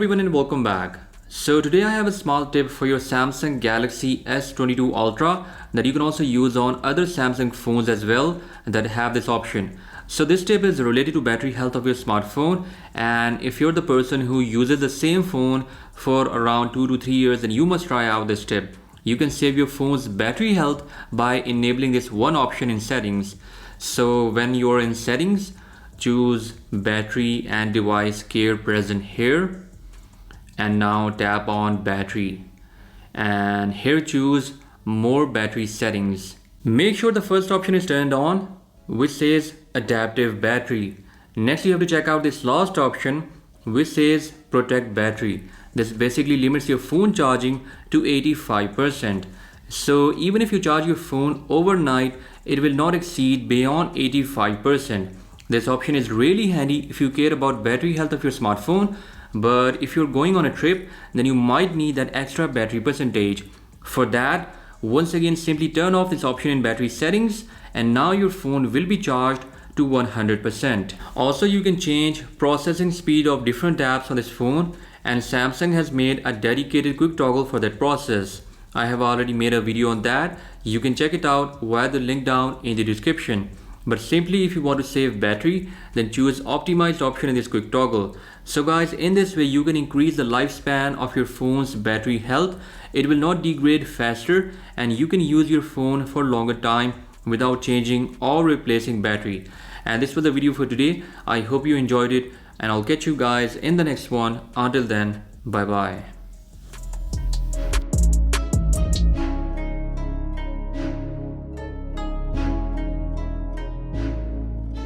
everyone and welcome back. So today I have a small tip for your Samsung Galaxy S22 Ultra that you can also use on other Samsung phones as well that have this option. So this tip is related to battery health of your smartphone, and if you're the person who uses the same phone for around 2 to 3 years, then you must try out this tip. You can save your phone's battery health by enabling this one option in settings. So when you're in settings, choose battery and device care present here, and now tap on battery, and here choose more battery settings. Make sure the first option is turned on, which says adaptive battery. Next you have to check out this last option which says protect battery. This basically limits your phone charging to 85%. So even if you charge your phone overnight, it will not exceed beyond 85%. This option is really handy if you care about battery health of your smartphone, but if you're going on a trip, then you might need that extra battery percentage. For that, once again simply turn off this option in battery settings, and now your phone will be charged to 100%. Also, you can change processing speed of different apps on this phone, and Samsung has made a dedicated quick toggle for that process. I have already made a video on that. You can check it out via the link down in the description. But simply if you want to save battery, then choose optimized option in this quick toggle. So guys, in this way you can increase the lifespan of your phone's battery health. It will not degrade faster, and you can use your phone for longer time without changing or replacing battery. And this was the video for today. I hope you enjoyed it, and I'll catch you guys in the next one. Until then, bye bye.